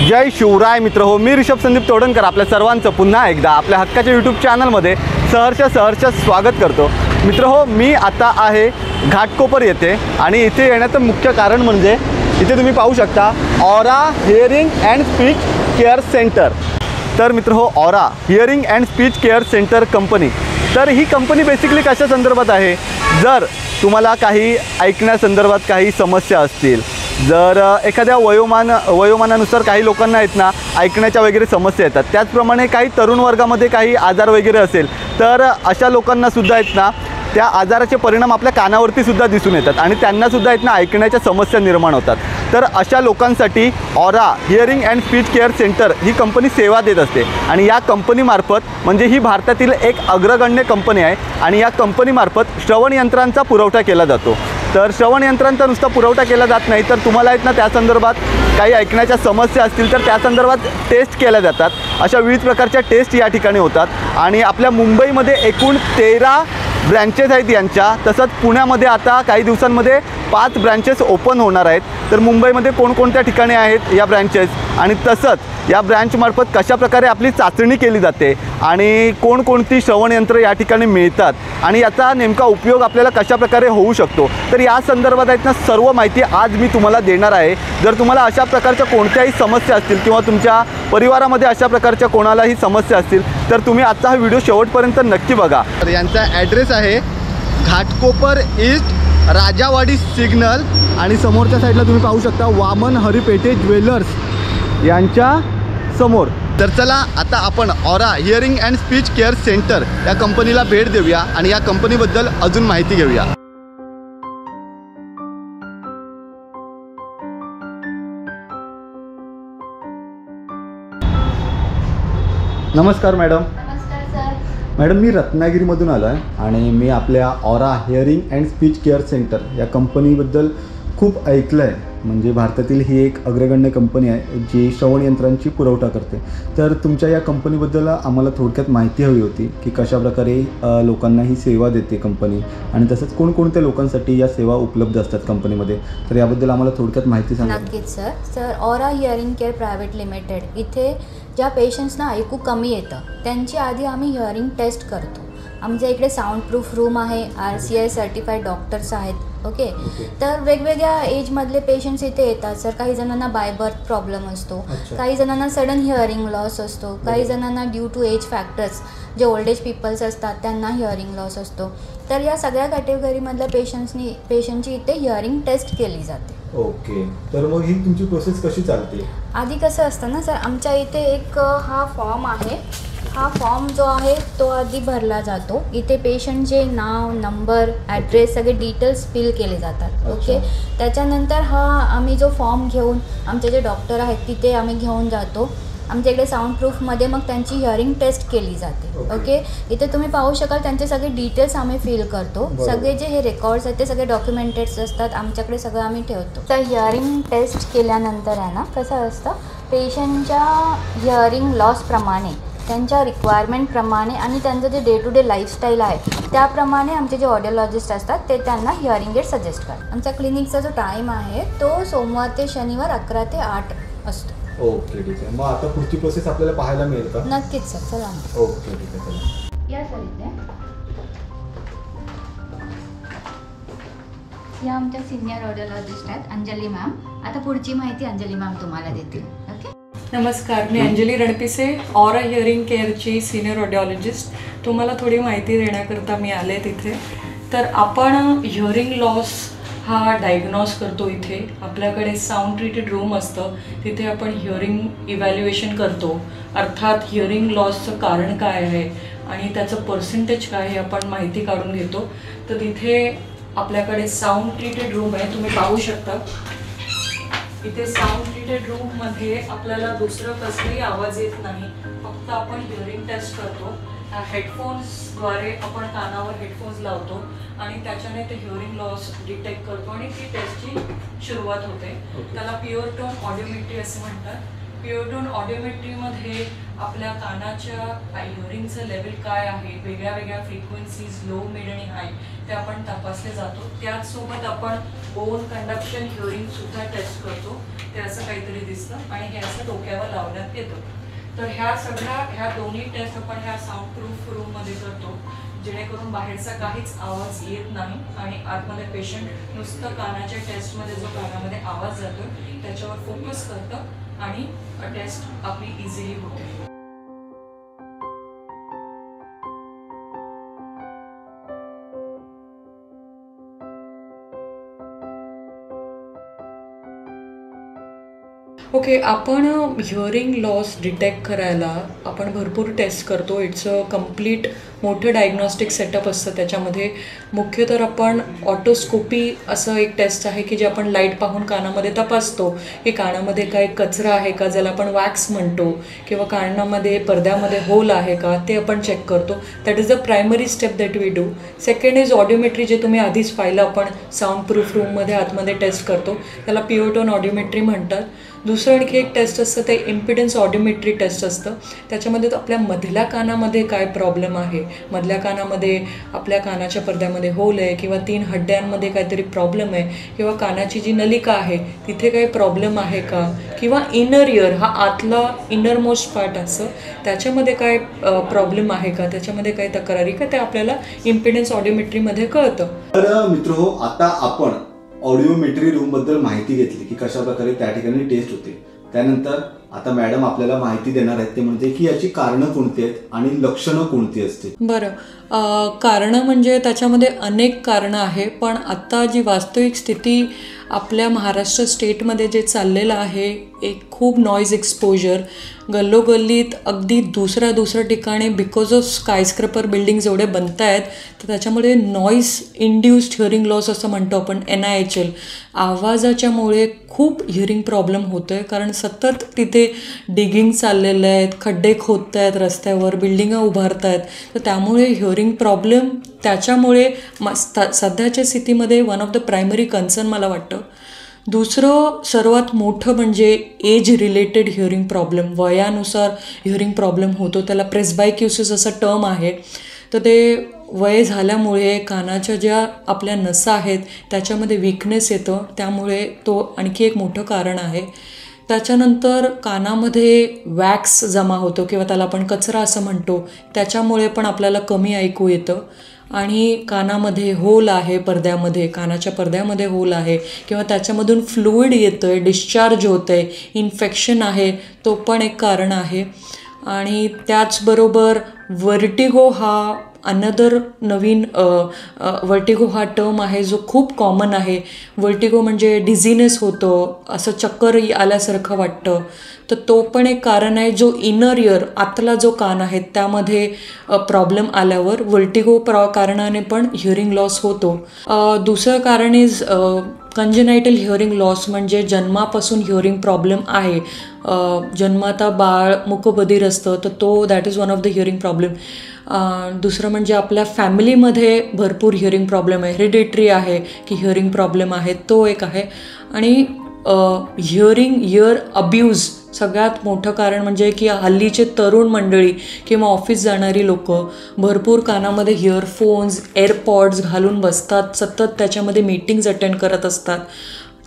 जय शिवराय मित्र हो, मी ऋषभ संदीप तोडणकर आपल्या सर्वांचं पुन्हा एकदा आपल्या हक्काच्या यूट्यूब चॅनलमध्ये सहर्ष स्वागत करतो। मित्र हो, मी आता आहे घाटकोपर येथे आणि इथे येण्याचं मुख्य कारण म्हणजे इथे तुम्ही पाहू शकता aura hearing and speech care centre. तर मित्र हो, aura hearing and speech care centre company, तर ही कंपनी बेसिकली कशा संदर्भात आहे, जर तुम्हाला काही ऐकण्यासंदर्भात काही समस्या असतील, जर एखाद्या वयोमानानुसार काही लोकांना आहेत ना ऐकण्याच्या वगैरे समस्या येतात, त्याचप्रमाणे काही तरुण वर्गामध्ये काही आजार वगैरे असेल तर अशा लोकांना सुद्धा आहेत ना त्या आजाराचे परिणाम आपल्या कानावरती सुद्धा दिसून येतात आणि त्यांना सुद्धा आहेत ना ऐकण्याच्या समस्या निर्माण होतात। तर अशा लोकांसाठी aura hearing and speech care centre he company सेवा देत असते आणि या कंपनीमार्फत म्हणजे ही भारतातील एक अग्रगण्य कंपनी आहे आणि या कंपनीमार्फत श्रवण यंत्रांचा पुरवठा केला जातो। तर श्रवण यंत्रांचा नुसता पुरवठा केला जात नाही, तर तुम्हाला आहेत ना त्या संदर्भात काही ऐकण्याच्या समस्या असतील तर त्या संदर्भात टेस्ट केल्या जातात। अशा विविध प्रकारच्या टेस्ट या ठिकाणी होतात आणि आपल्या मुंबईमध्ये एकूण 13 ब्रँचेस आहेत यांच्या, तसंच पुण्यामध्ये आता काही दिवसांमध्ये 5 ब्रँचेस ओपन होणार आहेत। तर मुंबईमध्ये कोणकोणत्या ठिकाणी आहेत या ब्रँचेस आणि तसंच या ब्रँचमार्फत कशाप्रकारे आपली चाचणी केली जाते आणि कोणकोणती श्रवणयंत्र या ठिकाणी मिळतात आणि याचा नेमका उपयोग आपल्याला कशाप्रकारे होऊ शकतो, तर या संदर्भात आहेत ना सर्व माहिती आज मी तुम्हाला देणार आहे। जर तुम्हाला अशा प्रकारच्या कोणत्याही समस्या असतील किंवा तुमच्या परिवारामध्ये अशा प्रकारच्या कोणालाही समस्या असतील तर तुम्ही आजचा हा व्हिडिओ शेवटपर्यंत नक्की बघा। तर यांचा ॲड्रेस आहे घाटकोपर ईस्ट, राजावाडी सिग्नल आणि समोरच्या साईडला तुम्ही पाहू शकता वामन हरिपेठे ज्वेलर्स यांच्या समोर। तर चला आता आपण Aura hearing and speech care centre या कंपनीला भेट देऊया आणि या कंपनीबद्दल अजून माहिती घेऊया। नमस्कार मॅडम। नमस्कार सर। मॅडम, मी रत्नागिरीमधून आलो आहे आणि मी आपल्या aura hearing and speech care centre या कंपनीबद्दल खूप ऐकलं आहे। म्हणजे भारतातील ही एक अग्रगण्य कंपनी आहे जी श्रवणयंत्रांची पुरवठा करते। तर तुमच्या या कंपनीबद्दल आम्हाला थोडक्यात माहिती हवी होती की कशाप्रकारे लोकांना ही सेवा देते कंपनी आणि तसंच कोणकोणत्या लोकांसाठी या सेवा उपलब्ध असतात कंपनीमध्ये, तर याबद्दल आम्हाला थोडक्यात माहिती सांगा। नक्कीच sir aura hearing care private limited इथे ज्या पेशंट्सना ऐकू कमी येतं त्यांची आधी आम्ही हिअरिंग टेस्ट करतो। आमच्या इकडे साऊंड प्रूफ रूम आहे, RCI सर्टिफाईड डॉक्टर्स आहेत। ओके, तर वेगवेगळ्या एजमधले पेशंट्स इथे येतात सर। काही जणांना बाय बर्थ प्रॉब्लेम असतो, काही जणांना सडन हिअरिंग लॉस असतो, काही जणांना ड्यू टू एज फॅक्टर्स जे ओल्ड एज पीपल्स असतात त्यांना हिअरिंग लॉस असतो। तर या सगळ्या कॅटेगरीमधल्या पेशंटची इथे हिअरिंग टेस्ट केली जाते। ओके, तर मग ही तुमची प्रोसेस कशी चालते? आधी कसं असतं ना सर, आमच्या इथे एक हा फॉर्म आहे, हा फॉर्म जो आहे तो आधी भरला जातो। इथे पेशंटचे नाव, नंबर, ॲड्रेस सगळे डिटेल्स फिल केले जातात। ओके, त्याच्यानंतर हा आम्ही जो फॉर्म घेऊन आमचे जे डॉक्टर आहेत तिथे आम्ही घेऊन जातो। आमच्या इकडे साऊंड प्रूफमध्ये मग त्यांची हिअरिंग टेस्ट केली जाते। ओके, इथे तुम्ही पाहू शकाल त्यांचे सगळे डिटेल्स आम्ही फिल करतो। सगळे जे हे रेकॉर्ड्स आहेत ते सगळे डॉक्युमेंटेड्स असतात, आमच्याकडे सगळं आम्ही ठेवतो। तर हिअरिंग टेस्ट केल्यानंतर आहे ना कसं असतं, पेशंटच्या हिअरिंग लॉसप्रमाणे, त्यांच्या रिक्वायरमेंटप्रमाणे आणि त्यांचं जे डे टू डे लाईफस्टाईल आहे त्याप्रमाणे आमचे जे ऑडिओलॉजिस्ट असतात ते त्यांना हिअरिंग एड सजेस्ट करतात। आमच्या क्लिनिकचा जो टाईम आहे तो सोमवार ते शनिवार 11 ते 8 असतो। ओके, ठीक आहे। मग आता पुढची प्रोसेस आपल्याला पाहायला मिळेल का? नक्कीच सर, चला। ओके, ठीक आहे, चला या सर इथे या आमच्या सिनियर ऑडिओलॉजिस्ट आहेत अंजली मॅम। आता पुढची माहिती अंजली मॅम तुम्हाला देतील। ओके, नमस्कार, मी अंजली रणपिसे, ऑरा हिअरिंग केअरची सिनियर ऑडिओलॉजिस्ट। तुम्हाला थोडी माहिती देण्याकरता मी आले तिथे। तर आपण हिअरिंग लॉस हा डायग्नॉज करतो इथे। आपल्याकडे साऊंड ट्रीटेड रूम असतं, तिथे आपण हिअरिंग इव्हॅल्युएशन करतो, अर्थात हिअरिंग लॉसचं कारण काय आहे आणि त्याचं पर्सेंटेज काय हे आपण माहिती काढून घेतो। तर तिथे आपल्याकडे साऊंड ट्रीटेड रूम आहे, तुम्ही पाहू शकता। इथे साऊंड ट्रीटेड रूममध्ये आपल्याला दुसरं कसलाही आवाज येत नाही, फक्त आपण हिअरिंग टेस्ट करतो। हेडफोन्सद्वारे आपण कानावर हेडफोन्स लावतो आणि त्याच्याने ते हिअरिंग लॉस डिटेक्ट करतो आणि ती टेस्टची सुरुवात होते। त्याला प्युअर टोन ऑडिओमेट्री असं म्हणतात। प्युअरटोन ऑडिओमेट्रीमध्ये आपल्या कानाच्या हिअरिंगचं लेवल काय आहे, वेगळ्या वेगळ्या फ्रिक्वेन्सीज लो, मिड आणि हाय ते आपण तपासले जातो. त्याचसोबत आपण बोन कंडक्शन हिअरिंगसुद्धा टेस्ट करतो. ते असं काहीतरी दिसतं आणि हे असं डोक्यावर लावण्यात येतं. तर ह्या दोन्ही टेस्ट आपण ह्या साऊंड प्रूफ रूममध्ये करतो, जेणेकरून बाहेरचा काहीच आवाज येत नाही आणि आतमध्ये पेशंट नुसतं कानाच्या टेस्टमध्ये जो कानामध्ये आवाज जातो त्याच्यावर फोकस करतं आणि टेस्ट आपली इझिली होते. ओके, आपण हिअरिंग लॉस डिटेक्ट करायला आपण भरपूर टेस्ट करतो. इट्स अ कम्प्लीट मोठं डायग्नॉस्टिक सेटअप असतं. त्याच्यामध्ये मुख्य तर आपण ऑटोस्कोपी असं एक टेस्ट आहे की जे आपण लाईट पाहून कानामध्ये तपासतो की कानामध्ये काय कचरा आहे का, ज्याला आपण वॅक्स म्हणतो, किंवा कानामध्ये पडद्यामध्ये होल आहे का, ते आपण चेक करतो. That is the primary step that we do. Second is audiometry, जे तुम्ही आधीच पाहिलं आपण साऊंड प्रूफ रूममध्ये आतमध्ये टेस्ट करतो, त्याला प्युअरटोन ऑडिओमेट्री म्हणतात. दुसरं आणखी एक टेस्ट असतं ते इम्पिडन्स ऑडिओमेट्री टेस्ट असतं. त्याच्यामध्ये आपल्या मधल्या कानामध्ये काय प्रॉब्लेम आहे, मधल्या कानामध्ये आपल्या कानाच्या पडद्यामध्ये होल आहे किंवा 3 हड्ड्यांमध्ये काहीतरी प्रॉब्लेम आहे, किंवा कानाची जी नलिका आहे तिथे काही प्रॉब्लेम आहे का, किंवा इनर इयर हा आतला इनरमोस्ट पार्ट असं त्याच्यामध्ये काय प्रॉब्लेम आहे का, त्याच्यामध्ये काही तक्रारी का, ते आपल्याला इम्पिडन्स ऑडिओमेट्रीमध्ये कळतं. तर मित्र, आता आपण ऑडिओमेट्री रूम बद्दल माहिती घेतली की कशा प्रकारे त्या ठिकाणी टेस्ट होते. त्यानंतर आता मॅडम आपल्याला माहिती देणार आहेत ते म्हणजे की याची कारणं कोणती आहेत आणि लक्षणं कोणती असते. बरं, कारणं म्हणजे त्याच्यामध्ये अनेक कारणं आहे, पण आत्ता जी वास्तविक स्थिती आपल्या महाराष्ट्र स्टेटमध्ये जे चाललेलं आहे, एक खूप नॉईज एक्सपोजर गल्लोगल्लीत अगदी दुसऱ्या ठिकाणी बिकॉज ऑफ स्कायस्क्रॅपर बिल्डिंग्स एवढे बनत आहेत, तर त्याच्यामुळे नॉईज इंड्युस्ड हिअरिंग लॉस असं म्हणतो आपण, NIHL. आवाजाच्यामुळे खूप हिअरिंग प्रॉब्लेम होतो आहे, कारण सतत तिथे डिगिंग चाललेलं आहेत, खड्डे खोदत आहेत रस्त्यावर, बिल्डिंगा उभारत आहेत, तर त्यामुळे हिअरिंग प्रॉब्लेम त्याच्यामुळे सध्याच्या स्थितीमध्ये one of the primary concern मला वाटतं. दुसरं सर्वात मोठं म्हणजे एज रिलेटेड हिअरिंग प्रॉब्लेम, वयानुसार हिअरिंग प्रॉब्लेम होतो. त्याला प्रेस्बायक्युसिस असा टर्म आहे. तर ते वय झाल्यामुळे कानाच्या ज्या आपल्या नसा आहेत त्याच्यामध्ये वीकनेस येतं, त्यामुळे तो आणखी एक मोठं कारण आहे. त्याच्यानंतर कानामध्ये वॅक्स जमा होतो किंवा त्याला आपण कचरा असं म्हणतो, त्याच्यामुळे पण आपल्याला कमी ऐकू येतं. आणि कानामध्ये होल आहे, पडद्यामध्ये, कानाच्या पडद्यामध्ये होल आहे किंवा त्याच्यामधून फ्लुइड येतं आहे, डिस्चार्ज होतं आहे, इन्फेक्शन आहे, तो पण एक कारण आहे. आणि त्याचबरोबर वर्टिगो हा अनदर नवीन वर्टिगो हा टर्म आहे जो खूप कॉमन आहे. वर्टिगो म्हणजे डिझिनेस होतो, असं चक्कर आल्यासारखं वाटतं, तर तो पण एक कारण आहे. जो इनर इयर आतला जो कान आहे त्यामध्ये प्रॉब्लेम आल्यावर वर्टिगो कारणाने पण हिअरिंग लॉस होतो. दुसरं कारण इज कंजेनायटल हिअरिंग लॉस, म्हणजे जन्मापासून हिअरिंग प्रॉब्लेम आहे. जन्माता बाळ मूकबधीर असतं, तर तो that is one of the hearing problem. दुसरं म्हणजे आपल्या फॅमिलीमध्ये भरपूर हिअरिंग प्रॉब्लेम आहे, हेरिडिटरी आहे की हिअरिंग प्रॉब्लेम आहे, तो एक आहे. आणि हिअरिंग इयर अब्यूज सगळ्यात मोठं कारण म्हणजे की हल्लीचे तरुण मंडळी किंवा ऑफिस जाणारी लोक भरपूर कानामध्ये इयरफोन्स, एअरपॉड्स घालून बसतात, सतत त्याच्यामध्ये मीटिंग्स अटेंड करत असतात,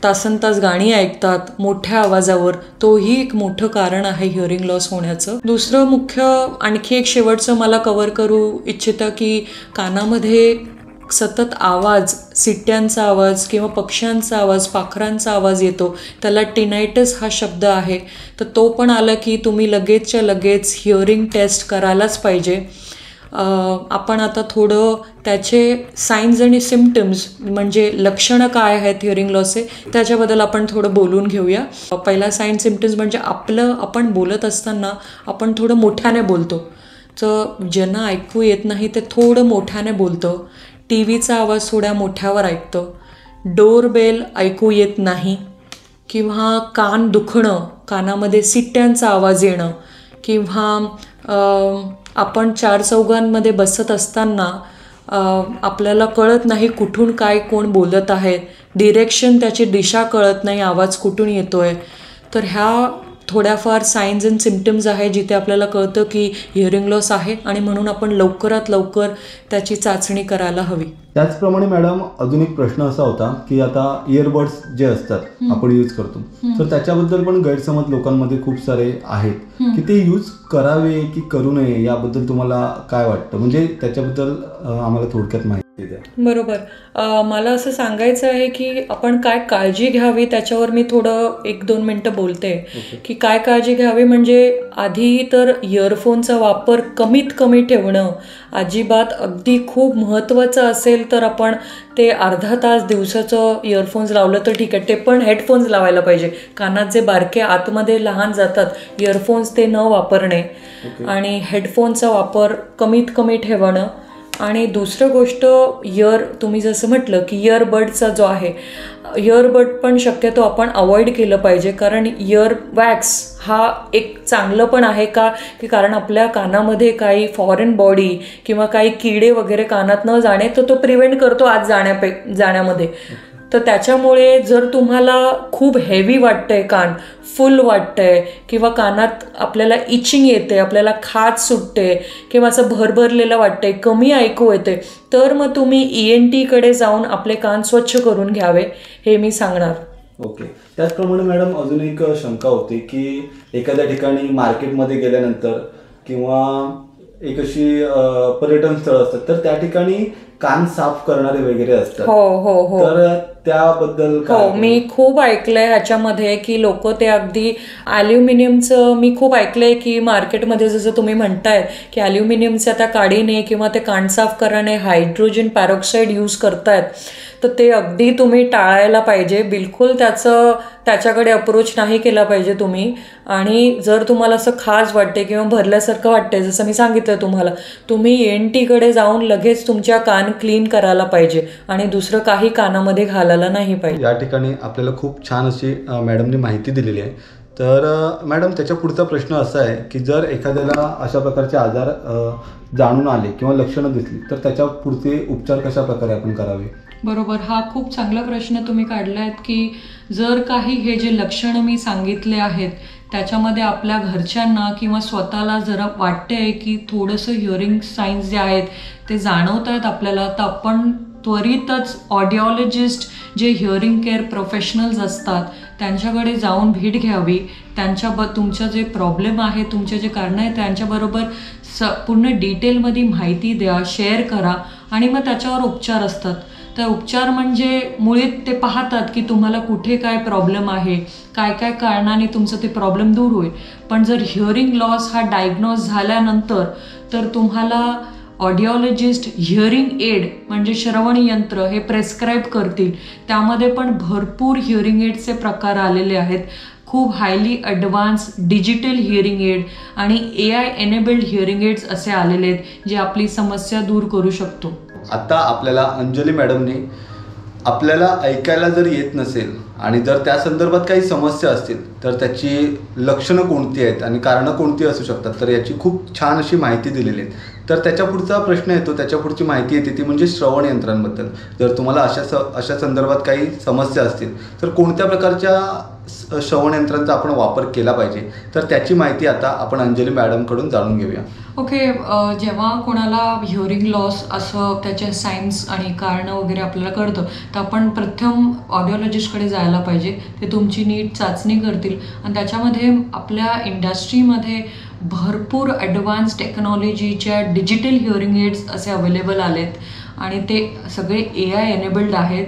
तासनतास गाणी ऐकतात मोठ्या आवाजावर. तोही एक मोठं कारण आहे हिअरिंग लॉस होण्याचं. दुसरं मुख्य आणखी एक शेवटचं मला कव्हर करू इच्छितं की कानामध्ये सतत आवाज, सिट्ट्यांचा आवाज किंवा पक्ष्यांचा आवाज, पाखरांचा आवाज येतो, त्याला टिनायटस हा शब्द आहे. तर तो पण आला की तुम्ही लगेचच्या लगेच हिअरिंग टेस्ट करायलाच पाहिजे. आपण आता थोडं त्याचे साईन्स आणि सिम्पटम्स म्हणजे लक्षणं काय आहेत हिअरिंग लॉसचे त्याच्याबद्दल आपण थोडं बोलून घेऊया. पहिला साईन सिम्पटम्स म्हणजे आपण बोलत असताना आपण थोडं मोठ्याने बोलतो, तर ज्यांना ऐकू येत नाही ते थोडं मोठ्याने बोलतं. TV चा आवाज थोड्या मोठ्यावर ऐकतं, डोरबेल ऐकू येत नाही, किंवा कान दुखणं, कानामध्ये सिट्ट्यांचा आवाज येणं, किंवा आपण 4 चौघांमध्ये बसत असताना आपल्याला कळत नाही कुठून काय कोण बोलत आहे, डिरेक्शन त्याची दिशा कळत नाही, आवाज कुठून येतो आहे. तर ह्या थोड्याफार सायन्स अँड सिम्पटम्स आहे जिथे आपल्याला कळतं की हिअरिंग लॉस आहे आणि म्हणून आपण लवकरात लवकर त्याची चाचणी करायला हवी. त्याचप्रमाणे मॅडम अजून एक प्रश्न असा होता की आता इयरबड्स जे असतात आपण यूज करतो, तर त्याच्याबद्दल पण गैरसमज लोकांमध्ये खूप सारे आहेत की ते यूज करावे की करू नये, याबद्दल तुम्हाला काय वाटतं? म्हणजे त्याच्याबद्दल आम्हाला थोडक्यात माहिती द्या. बरोबर. मला असं सांगायचं आहे की आपण काय काळजी घ्यावी त्याच्यावर मी थोडं 1-2 मिनटं बोलते की काय काळजी घ्यावी. म्हणजे आधी तर इयरफोनचा वापर कमीत कमी ठेवणं अजिबात अगदी खूप महत्त्वाचं असेल तर आपण ते अर्धा तास दिवसाचं इयरफोन्स लावलं तर ठीक आहे. ते पण हेडफोन्स लावायला पाहिजे. कानात जे बारके आतमध्ये लहान जातात इयरफोन्स ते न वापरणे आणि हेडफोनचा वापर कमीत कमी ठेवणं. आणि दुसरं गोष्ट तुम्ही जसं म्हटलं की इयरबडचा जो आहे इयरबड पण शक्यतो आपण अवॉइड केलं पाहिजे, कारण इयर वॅक्स हा एक चांगलं पण आहे का की कारण आपल्या कानामध्ये काही फॉरेन बॉडी किंवा काही किडे वगैरे कानात न जाणे तर तो प्रिव्हेंट करतो आत जाण्यामध्ये. तर त्याच्यामुळे जर तुम्हाला खूप हेवी वाटतंय, कान फुल वाटतंय किंवा कानात आपल्याला इचिंग येते, आपल्याला खाज सुटते किंवा असं भरभरलेलं वाटतंय, कमी ऐकू येते, तर मग तुम्ही ENTकडे जाऊन आपले कान स्वच्छ करून घ्यावे हे मी सांगणार. ओके. त्याचप्रमाणे मॅडम अजून एक शंका होती की एखाद्या ठिकाणी मार्केटमध्ये गेल्यानंतर किंवा एक अशी पर्यटन स्थळ असतात तर त्या ठिकाणी कान साफ करणारे वगैरे असतात. हो. तर त्याबद्दल मी खूप ऐकलंय ह्याच्यामध्ये की लोक ते अगदी ॲल्युमिनियमचं मी खूप ऐकलंय की मार्केटमध्ये जसं तुम्ही म्हणताय की ॲल्युमिनियमच्या त्या काडीने किंवा ते कान साफ करणे हायड्रोजन पॅरॉक्साईड यूज करतायत, तर ते अगदी तुम्ही टाळायला पाहिजे. बिलकुल त्याच्याकडे अप्रोच नाही केला पाहिजे तुम्ही. आणि जर तुम्हाला असं खाज वाटते किंवा भरल्यासारखं वाटतंय जसं मी सांगितलं तुम्हाला, तुम्ही ENTकडे जाऊन लगेच तुमच्या कान क्लीन करायला पाहिजे आणि दुसरं काही कानामध्ये घालायला नाही पाहिजे. या ठिकाणी आपल्याला खूप छान अशी मॅडमने माहिती दिलेली आहे. तर मॅडम त्याच्या पुढचा प्रश्न असा आहे की जर एखाद्याला अशा प्रकारचे आजार जाणून आले किंवा लक्षणं दिसली तर त्याच्या पुढचे उपचार कशा प्रकारे आपण करावे? बरोबर. हा खूप चांगला प्रश्न तुम्ही काढलायत की जर काही हे जे लक्षणं मी सांगितले आहेत त्याच्यामध्ये आपल्या घरच्यांना किंवा स्वतःला जरा वाटतंय की थोडंसं हिअरिंग साईन्स जे आहेत ते जाणवत आहेत आपल्याला, तर आपण त्वरितच ऑडिओलॉजिस्ट जे हिअरिंग केअर प्रोफेशनल्स असतात त्यांच्याकडे जाऊन भेट घ्यावी. तुमचं जे प्रॉब्लेम आहे, तुमचे जे कारणं आहेत त्यांच्याबरोबर पूर्ण डिटेलमध्ये माहिती द्या, शेअर करा आणि मग त्याच्यावर उपचार असतात. तर उपचार म्हणजे मुळीत ते पाहतात की तुम्हाला कुठे काय प्रॉब्लेम आहे, काय काय कारणाने तुमचं ते प्रॉब्लेम दूर होईल. पण जर हिअरिंग लॉस हा डायग्नोज झाल्यानंतर तर तुम्हाला ऑडिओलॉजिस्ट हिअरिंग एड म्हणजे श्रवण यंत्र हे प्रेस्क्राईब करतील. त्यामध्ये पण भरपूर हिअरिंग एडचे प्रकार आलेले आहेत. खूप highly advanced digital hearing aid आणि AI एनेबल्ड हिअरिंग एड्स असे आलेले आहेत जे आपली समस्या दूर करू शकतो. आता आपल्याला अंजली मॅडमने आपल्याला ऐकायला जर येत नसेल आणि जर त्या संदर्भात काही समस्या असतील तर त्याची लक्षणं कोणती आहेत आणि कारणं कोणती असू शकतात तर याची खूप छान अशी माहिती दिलेली आहे. तर त्याच्या पुढचा प्रश्न येतो, त्याच्या पुढची माहिती येते ती म्हणजे श्रवण यंत्रांबद्दल. जर तुम्हाला अशा संदर्भात काही समस्या असतील तर कोणत्या प्रकारच्या श्रवण यंत्रांचा आपण वापर केला पाहिजे तर त्याची माहिती आता आपण अंजली मॅडमकडून जाणून घेऊया. ओके. जेव्हा कोणाला हिअरिंग लॉस असं त्याचे सायन्स आणि कारणं वगैरे आपल्याला कळतं तर आपण प्रथम ऑडिओलॉजिस्टकडे जायला पाहिजे. ते तुमची नीट चाचणी करतील आणि त्याच्यामध्ये आपल्या इंडस्ट्रीमध्ये भरपूर ॲडव्हान्स टेक्नॉलॉजीच्या डिजिटल हिअरिंग एड्स असे अवेलेबल आलेत आणि ते सगळे AI एनेबल्ड आहेत.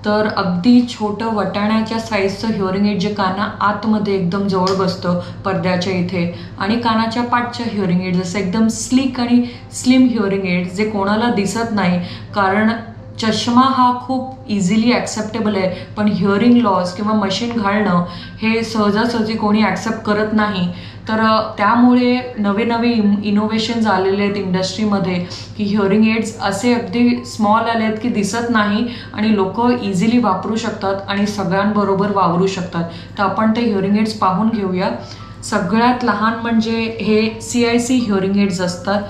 तर अगदी छोटं वटाण्याच्या साईजचं हिअरिंग एड जे काना आतमध्ये एकदम जवळ बसतं पडद्याच्या इथे आणि कानाच्या पाठच्या हिअरिंग एड जसं एकदम स्लीक आणि स्लिम हिअरिंग एड जे कोणाला दिसत नाही, कारण चष्मा हा खूप इझिली ॲक्सेप्टेबल आहे पण हिअरिंग लॉस किंवा मशीन घालणं हे सहजासहजी कोणी ॲक्सेप्ट करत नाही. तर त्यामुळे नवे इनोव्हेशन्स आलेले आहेत इंडस्ट्रीमध्ये की हिअरिंग एड्स असे अगदी स्मॉल आले आहेत की दिसत नाही आणि लोक इझिली वापरू शकतात आणि सगळ्यांबरोबर वावरू शकतात. तर आपण ते हिअरिंग एड्स पाहून घेऊया. सगळ्यात लहान म्हणजे हे CIC हिअरिंग एड्स असतात.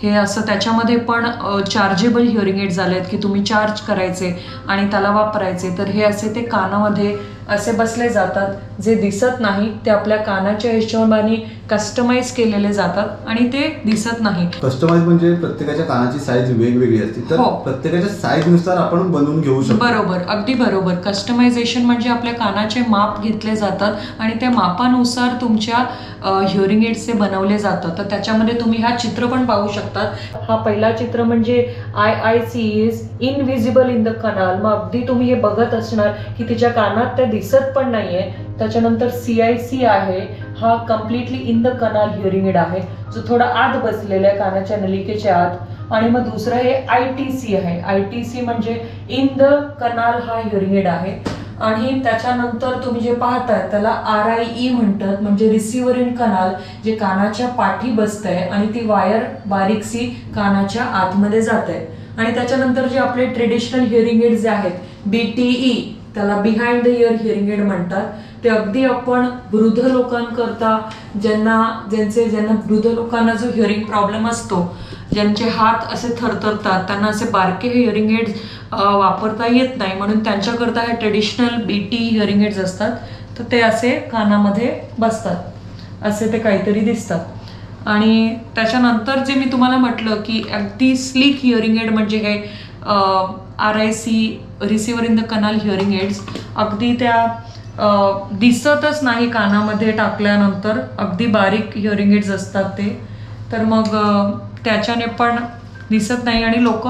हे असं त्याच्यामध्ये पण चार्जेबल हिअरिंग एड्स आले आहेत की तुम्ही चार्ज करायचे आणि त्याला वापरायचे. तर हे असे ते कानामध्ये असे बसले जातात जे दिसत नाही, ते आपल्या कानाच्या हिशोबाने कस्टमाइज केलेले जातात आणि ते दिसत नाही. कस्टमाइज म्हणजे प्रत्येकाच्या कानाची साईज वेगवेगळी असते, तर प्रत्येकाच्या साईज नुसार आपण बनवून घेऊ शकतो. बरोबर, अगदी बरोबर. कस्टमायझेशन म्हणजे आपल्या कानाचे माप घेतले जातात आणि त्या मापानुसार तुमच्या हिअरिंग एड्सचे बनवले जातात. तर त्याच्यामध्ये तुम्ही हा चित्र पण पाहू शकता. हा पहिला चित्र म्हणजे IIC is invisible in the कनाल. मग अगदी तुम्ही हे बघत असणार की तिच्या कानात ते दिसत पण नाहीये. त्याच्यानंतर CIC आहे, हा completely in the canal hearing aid आहे, जो थोडा आत बसलेला आहे कानाच्या नलिकेच्या आत. आणि मग दुसरं हे ITC आहे. ITC म्हणजे इन द कनाल हा हिअरिंग एड आहे. आणि त्याच्यानंतर तुम्ही जे पाहताय त्याला RIE म्हणतात, म्हणजे रिसिव्हर इन कनाल, जे कानाच्या पाठी बसतंय आणि ती वायर बारीकसी कानाच्या आतमध्ये जात आहे. आणि त्याच्यानंतर जे आपले ट्रेडिशनल हिअरिंग एड जे आहेत BTE, त्याला behind the ear hearing aid म्हणतात. ते अगदी आपण वृद्ध लोकांकरता, ज्यांना वृद्ध लोकांना जो हिअरिंग प्रॉब्लेम असतो, ज्यांचे हात असे थरथरतात, त्यांना असे बारके हिअरिंग एड्स वापरता येत नाही, म्हणून त्यांच्याकरता हे ट्रेडिशनल BTE हिअरिंग एड्स असतात. तर ते असे कानामध्ये बसतात, असे ते काहीतरी दिसतात. आणि त्याच्यानंतर जे मी तुम्हाला म्हटलं की अगदी स्लीक हिअरिंग एड म्हणजे हे RIC receiver in the canal hearing aids, अगदी त्या दिसतच नाही कानामध्ये टाकल्यानंतर, अगदी बारीक हिअरिंग एड्स असतात ते. तर मग त्याच्याने पण दिसत नाही आणि लोक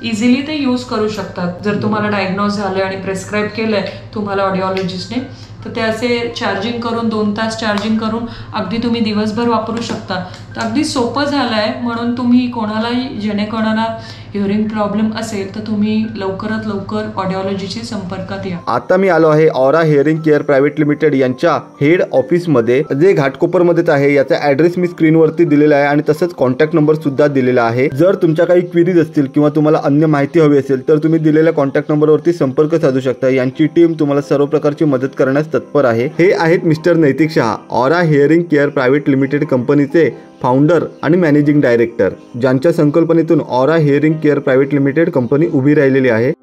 इझिली ते यूज करू शकतात. जर तुम्हाला डायग्नोज झाले आणि प्रेस्क्राईब केलंय तुम्हाला ऑडिओलॉजिस्टने, तर ते असे चार्जिंग करून 2 तास चार्जिंग करून अगदी तुम्ही दिवसभर वापरू शकता. तर अगदी सोपं झालं आहे. म्हणून तुम्ही कोणालाही, कोणाला हिअरिंग प्रॉब्लेम असेल तर तुम्ही लवकरात लवकर ऑडिओलॉजीशी संपर्कात या. आता मी आलो आहे aura hearing care private limited यांच्या हेड ऑफिसमध्ये, जे घाटकोपरमध्येच आहे. याचा ॲड्रेस मी स्क्रीनवरती दिलेला आहे आणि तसंच कॉन्टॅक्ट नंबर सुद्धा दिलेला आहे. जर तुमच्या काही क्वेरीज असतील किंवा तुम्हाला अन्य माहिती हवी असेल तर तुम्ही दिलेल्या कॉन्टॅक्ट नंबरवरती संपर्क साधू शकता. यांची टीम तुम्हाला सर्व प्रकारची मदत करण्यास तत्पर आहे. हे आहेत मिस्टर नैतिक Shah, aura hearing care private limited कंपनीचे फाउंडर आणि मॅनेजिंग डायरेक्टर, ज्यांच्या संकल्पनेतून aura hearing care private limited company उभी राहिलेली आहे.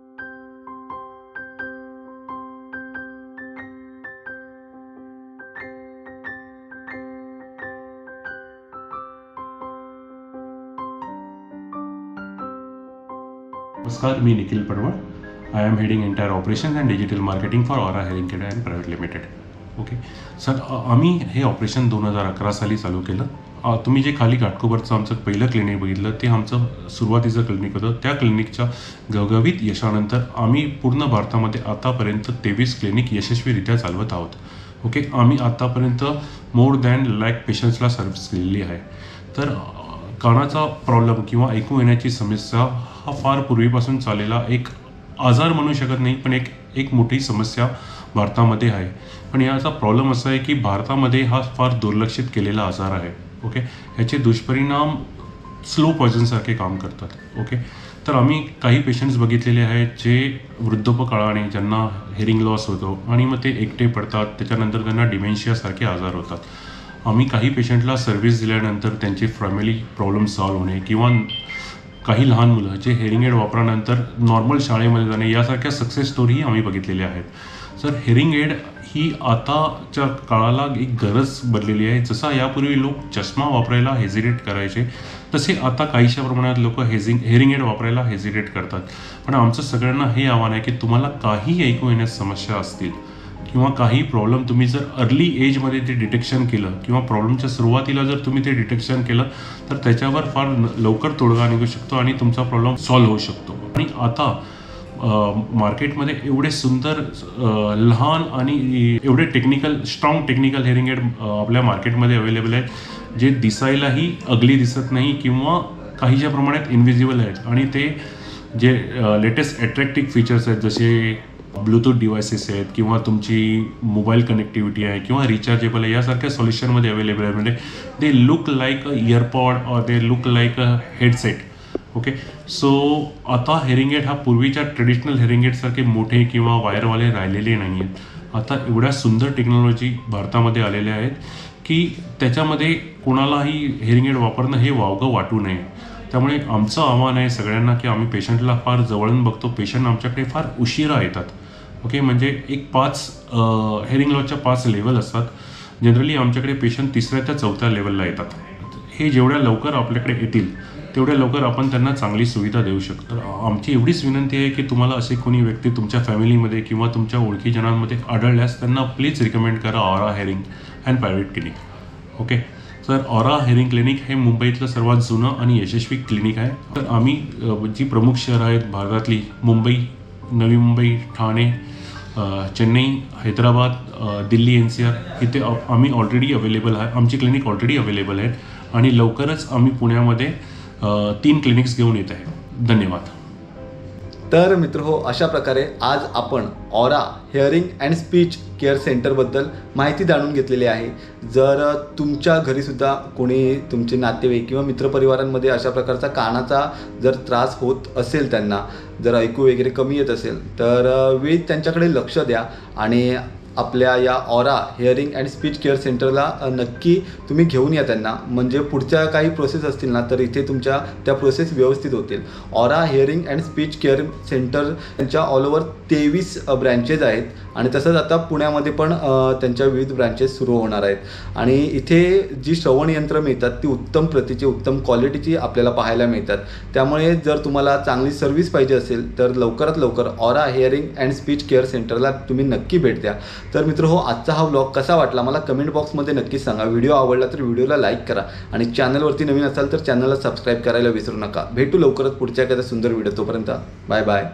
नमस्कार, मी निखिल पडवळ. I am heading entire operation and digital marketing for aura hearing care and private limited. Okay sir, आम्ही हे ऑपरेशन 2011 साली चालू केलं. तुम्ही जे खाली घाटकोपरचं आमचं पहिलं क्लिनिक बघितलं ते आमचं सुरुवातीचं क्लिनिक होतं. त्या क्लिनिकच्या घवघवीत यशानंतर आम्ही पूर्ण भारतामध्ये आतापर्यंत 23 क्लिनिक यशस्वीरित्या चालवत आहोत. ओके, आम्ही आतापर्यंत मोर दॅन 1,00,000 पेशंट्सला सर्व्हिस केलेली आहे. तर कानाचा प्रॉब्लेम किंवा ऐकू येण्याची समस्या हा फार पूर्वीपासून चाललेला एक आजार म्हणू शकत नाही, पण एक मोठी समस्या भारतामध्ये आहे. पण याचा प्रॉब्लेम असा आहे की भारतामध्ये हा फार दुर्लक्षित केलेला आजार आहे. ओके, ह्याचे दुष्परिणाम स्लो पॉयझनसारखे काम करतात. ओके, तर आम्ही काही पेशंट्स बघितलेले आहेत जे वृद्धापकाळाने ज्यांना हिअरिंग लॉस होतो आणि मग ते एकटे पडतात, त्याच्यानंतर त्यांना डिमेन्शियासारखे आजार होतात. आम्ही काही पेशंटला सर्व्हिस दिल्यानंतर त्यांचे फॅमिली प्रॉब्लेम सॉल्व्ह होणे किंवा काही लहान मुलं जे हिअरिंग एड वापरल्यानंतर नॉर्मल शाळेमध्ये जाणे यासारख्या सक्सेस स्टोरीही आम्ही बघितलेल्या आहेत. सर, हिअरिंग एड ही आताच्या काळाला एक गरज बनलेली आहे. जसा यापूर्वी लोक चष्मा वापरायला हेजिटेट करायचे, तसे आता काहीशा प्रमाणात लोक हिअरिंग एड वापरायला हेजिटेट करतात. पण आमचं सगळ्यांना हे आव्हान आहे की तुम्हाला काही ऐकू येण्यास समस्या असतील किंवा काही प्रॉब्लेम तुम्ही जर अर्ली एजमध्ये ते डिटेक्शन केलं किंवा प्रॉब्लेमच्या सुरुवातीला जर तुम्ही ते डिटेक्शन केलं तर त्याच्यावर फार लवकर तोडगा निघू शकतो आणि तुमचा प्रॉब्लेम सॉल्व्ह होऊ शकतो. आणि आता मार्केटमध्ये एवढे सुंदर लहान आणि एवढे स्ट्रॉंग टेक्निकल हिअरिंग एड आपल्या मार्केटमध्ये अवेलेबल आहेत, जे दिसायलाही अगली दिसत नाही किंवा काहीच्या प्रमाणात इनव्हिजिबल आहेत. आणि ते जे लेटेस्ट अट्रॅक्टिव्ह फीचर्स आहेत, जसे ब्लूटूथ डिव्हायसेस आहेत किंवा तुमची मोबाईल कनेक्टिव्हिटी आहे किंवा रिचार्जेबल आहे, यासारख्या सोल्युशनमध्ये अवेलेबल आहे. म्हणजे they look like a earpod or they look like a headset. Okay, so आता हिअरिंग एड हा पूर्वीच्या ट्रेडिशनल हिअरिंग एडसारखे मोठे किंवा वायरवाले राहिलेले नाही आहेत. आता एवढ्या सुंदर टेक्नॉलॉजी भारतामध्ये आलेल्या आहेत की त्याच्यामध्ये कोणालाही हिअरिंग एड वापरणं हे वावगं वाटू नये. त्यामुळे आमचं आव्हान आहे सगळ्यांना की आम्ही पेशंटला फार जवळून बघतो. पेशंट आमच्याकडे फार उशिरा येतात. ओके, म्हणजे एक 5 हेअरिंग लॉसच्या 5 लेवल असतात. जनरली आमच्याकडे पेशंट 3ऱ्या ते 4थ्या लेवलला येतात. हे जेवढ्या लवकर आपल्याकडे येतील तेवढ्या लवकर आपण त्यांना चांगली सुविधा देऊ शकतो. आमची एवढीच विनंती आहे की तुम्हाला असे कोणी व्यक्ती तुमच्या फॅमिलीमध्ये किंवा तुमच्या ओळखीजनांमध्ये आढळल्यास त्यांना प्लीज रिकमेंड करा aura hearing and private clinic. Okay sir, aura hearing clinic हे मुंबईतलं सर्वात जुनं आणि यशस्वी क्लिनिक आहे. तर आम्ही जी प्रमुख शहरं आहेत भारतातली, मुंबई, नवी मुंबई, ठाणे, चेन्नई, हैदराबाद, दिल्ली, NCR इथे आम्ही ऑलरेडी अवेलेबल आहे. आमची क्लिनिक ऑलरेडी अवेलेबल आहेत आणि लवकरच आम्ही पुण्यामध्ये 3 क्लिनिक्स घेऊन येत आहे. धन्यवाद. तर मित्र हो, अशा प्रकारे आज आपण Aura hearing and speech care सेंटरबद्दल माहिती जाणून घेतलेली आहे. जर तुमच्या घरीसुद्धा कोणी तुमचे नातेवाईक किंवा मित्रपरिवारांमध्ये अशा प्रकारचा कानाचा जर त्रास होत असेल, त्यांना जर ऐकू वगैरे कमी येत असेल, तर वेळीच त्यांच्याकडे लक्ष द्या आणि आपल्या या aura hearing and speech care सेंटरला नक्की तुम्ही घेऊन या त्यांना. म्हणजे पुढच्या काही प्रोसेस असतील ना, तर इथे तुमच्या त्या प्रोसेस व्यवस्थित होतील. Aura hearing and speech care centre त्यांच्या ऑल ओव्हर 23 ब्रँचेस आहेत आणि तसंच आता पुण्यामध्ये पण त्यांच्या विविध ब्रँचेस सुरू होणार आहेत. आणि इथे जी श्रवण यंत्र मिळतात ती उत्तम प्रतीची, उत्तम क्वालिटीची आपल्याला पाहायला मिळतात. त्यामुळे जर तुम्हाला चांगली सर्व्हिस पाहिजे असेल तर लवकरात लवकर aura hearing and speech care सेंटरला तुम्ही नक्की भेट द्या. तर मित्र हो, आजचा हा व्लॉग कसा वाटला मला कमेंट बॉक्समध्ये नक्कीच सांगा. व्हिडिओ आवडला तर व्हिडिओला लाईक करा आणि चॅनलवरती नवीन असाल तर चॅनलला सबस्क्राईब करायला विसरू नका. भेटू लवकरच पुढच्या एखाद्या सुंदर व्हिडिओ. तोपर्यंत बाय बाय.